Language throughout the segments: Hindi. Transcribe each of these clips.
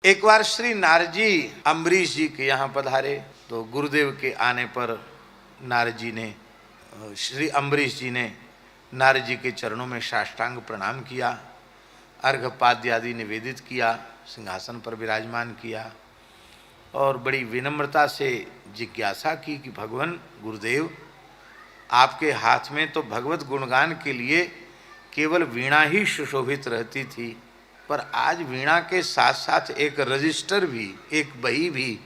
एक बार श्री नारद जी अम्बरीश जी के यहाँ पधारे तो गुरुदेव के आने पर नारद जी ने श्री अम्बरीश जी ने नारद जी के चरणों में साष्टांग प्रणाम किया, अर्घ्यपाद्य आदि निवेदित किया, सिंहासन पर विराजमान किया और बड़ी विनम्रता से जिज्ञासा की कि भगवान गुरुदेव, आपके हाथ में तो भगवत गुणगान के लिए केवल वीणा ही सुशोभित रहती थी, पर आज वीणा के साथ साथ एक रजिस्टर भी, एक बही भी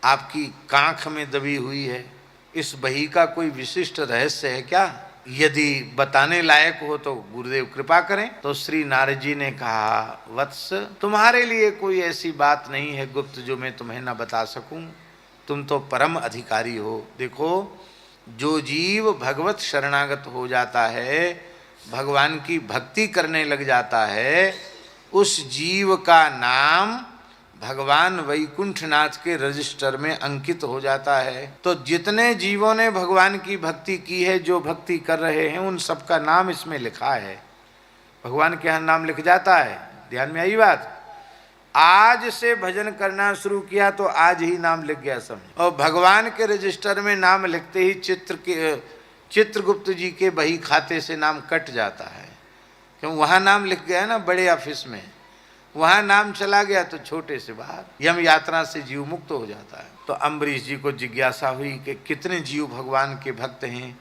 आपकी कांख में दबी हुई है। इस बही का कोई विशिष्ट रहस्य है क्या? यदि बताने लायक हो तो गुरुदेव कृपा करें। तो श्री नारद जी ने कहा, वत्स, तुम्हारे लिए कोई ऐसी बात नहीं है गुप्त जो मैं तुम्हें न बता सकूं। तुम तो परम अधिकारी हो। देखो, जो जीव भगवत शरणागत हो जाता है, भगवान की भक्ति करने लग जाता है, उस जीव का नाम भगवान वैकुंठनाथ के रजिस्टर में अंकित हो जाता है। तो जितने जीवों ने भगवान की भक्ति की है, जो भक्ति कर रहे हैं, उन सबका नाम इसमें लिखा है। भगवान के यहाँ नाम लिख जाता है। ध्यान में आई बात? आज से भजन करना शुरू किया तो आज ही नाम लिख गया समझ। और भगवान के रजिस्टर में नाम लिखते ही चित्रगुप्त जी के बही खाते से नाम कट जाता है। क्यों? वहाँ नाम लिख गया ना बड़े ऑफिस में, वहाँ नाम चला गया तो छोटे से बाहर यम यात्रा से जीव मुक्त हो जाता है। तो अम्बरीश जी को जिज्ञासा हुई कि कितने जीव भगवान के भक्त हैं,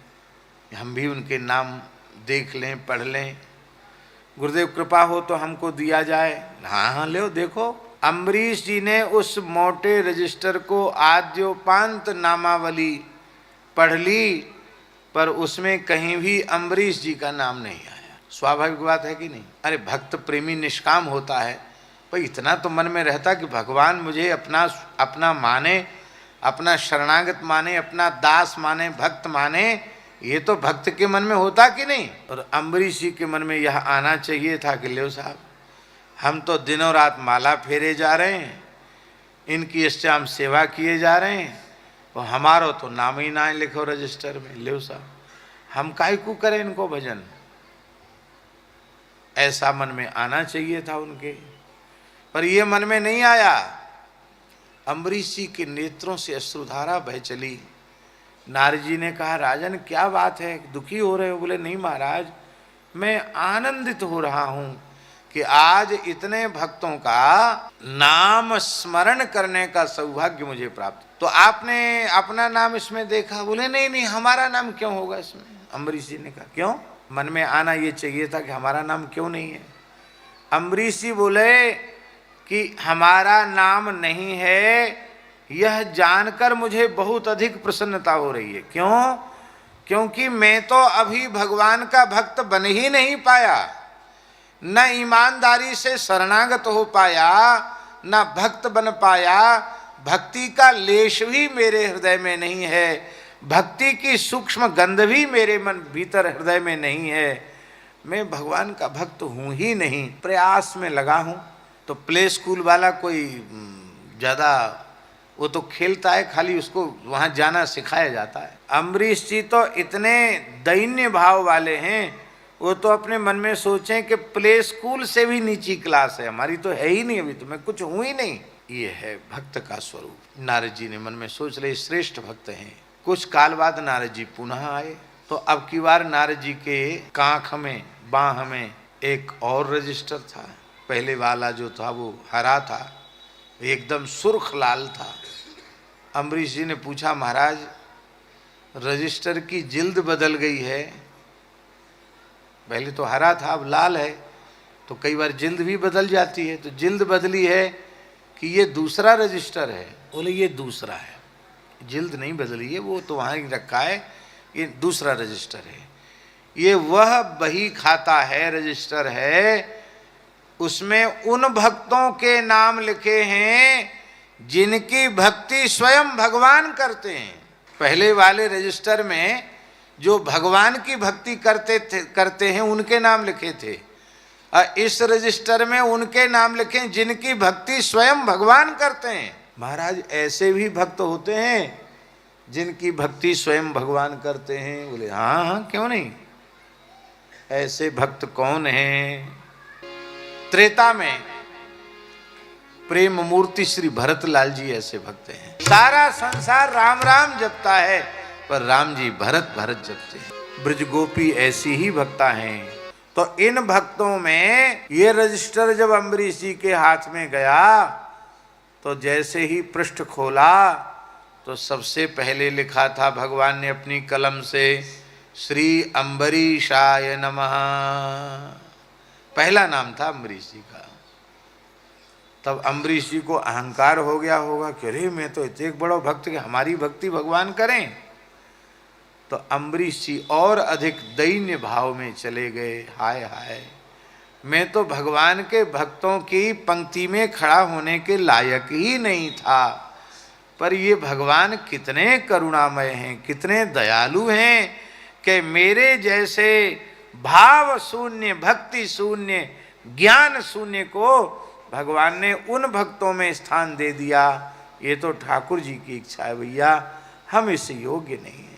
हम भी उनके नाम देख लें, पढ़ लें। गुरुदेव कृपा हो तो हमको दिया जाए। हाँ हाँ, लो देखो। अम्बरीश जी ने उस मोटे रजिस्टर को आद्योपांत नामावली पढ़ ली, पर उसमें कहीं भी अम्बरीश जी का नाम नहीं आया। स्वाभाविक बात है कि नहीं? अरे भक्त प्रेमी निष्काम होता है, पर इतना तो मन में रहता कि भगवान मुझे अपना माने, अपना शरणागत माने, अपना दास माने, भक्त माने। ये तो भक्त के मन में होता कि नहीं? और अम्बरीश जी के मन में यह आना चाहिए था कि लो साहब, हम तो दिनों रात माला फेरे जा रहे हैं, इनकी इष्टाम सेवा किए जा रहे हैं, और हमारा तो नाम ही ना लिखो रजिस्टर में। लो साहब, हम काहे को करें इनको भजन? ऐसा मन में आना चाहिए था उनके, पर ये मन में नहीं आया। अम्बरीश जी के नेत्रों से अश्रुधारा बह चली। नारद जी ने कहा, राजन क्या बात है, दुखी हो रहे हो? बोले नहीं महाराज, मैं आनंदित हो रहा हूँ कि आज इतने भक्तों का नाम स्मरण करने का सौभाग्य मुझे प्राप्त। तो आपने अपना नाम इसमें देखा? बोले नहीं नहीं, हमारा नाम क्यों होगा इसमें? अम्बरीश जी ने कहा, क्यों? मन में आना ये चाहिए था कि हमारा नाम क्यों नहीं है। अम्बरीश जी बोले कि हमारा नाम नहीं है, यह जानकर मुझे बहुत अधिक प्रसन्नता हो रही है। क्यों? क्योंकि मैं तो अभी भगवान का भक्त बन ही नहीं पाया, न ईमानदारी से शरणागत हो पाया, न भक्त बन पाया। भक्ति का लेश भी मेरे हृदय में नहीं है, भक्ति की सूक्ष्म गंध भी मेरे मन भीतर हृदय में नहीं है। मैं भगवान का भक्त हूँ ही नहीं, प्रयास में लगा हूँ। तो प्ले स्कूल वाला कोई ज़्यादा, वो तो खेलता है, खाली उसको वहाँ जाना सिखाया जाता है। अम्बरीश जी तो इतने दैन्य भाव वाले हैं, वो तो अपने मन में सोचें कि प्ले स्कूल से भी नीची क्लास है, हमारी तो है ही नहीं, अभी तो मैं कुछ हूँ ही नहीं। ये है भक्त का स्वरूप। नारद जी ने मन में सोच ले, श्रेष्ठ भक्त हैं। कुछ काल बाद नारद जी पुनः आए, तो अब की बार नारद जी के कांख में, बाह में एक और रजिस्टर था। पहले वाला जो था वो हरा था, एकदम सुर्ख लाल था। अम्बरीश जी ने पूछा, महाराज रजिस्टर की जिल्द बदल गई है, पहले तो हरा था अब लाल है, तो कई बार जिल्द भी बदल जाती है। तो जिल्द बदली है कि ये दूसरा रजिस्टर है? बोले ये दूसरा है, जिल्द नहीं बदली है, वो तो वहाँ ही रखा है, ये दूसरा रजिस्टर है। ये वह बही खाता है, रजिस्टर है, उसमें उन भक्तों के नाम लिखे हैं जिनकी भक्ति स्वयं भगवान करते हैं। पहले वाले रजिस्टर में जो भगवान की भक्ति करते हैं उनके नाम लिखे थे, और इस रजिस्टर में उनके नाम लिखे जिनकी भक्ति स्वयं भगवान करते हैं। महाराज ऐसे भी भक्त होते हैं जिनकी भक्ति स्वयं भगवान करते हैं? बोले हाँ हाँ, क्यों नहीं। ऐसे भक्त कौन हैं? त्रेता में प्रेम मूर्ति श्री भरतलाल जी ऐसे भक्त हैं। सारा संसार राम राम जपता है, पर राम जी भरत भरत जपते हैं। ब्रज गोपी ऐसी ही भक्ता हैं। तो इन भक्तों में ये रजिस्टर जब अम्बरीश जी के हाथ में गया तो जैसे ही पृष्ठ खोला तो सबसे पहले लिखा था भगवान ने अपनी कलम से, श्री अम्बरीशाय नमः। पहला नाम था अम्बरीश जी का। तब अम्बरीश जी को अहंकार हो गया होगा कि अरे मैं तो इतने बड़ा भक्त कि हमारी भक्ति भगवान करें। तो अम्बरीश जी और अधिक दैन्य भाव में चले गए। हाय हाय, मैं तो भगवान के भक्तों की पंक्ति में खड़ा होने के लायक ही नहीं था, पर ये भगवान कितने करुणामय हैं, कितने दयालु हैं कि मेरे जैसे भाव शून्य, भक्ति शून्य, ज्ञान शून्य को भगवान ने उन भक्तों में स्थान दे दिया। ये तो ठाकुर जी की इच्छा है भैया, हम इससे योग्य नहीं हैं।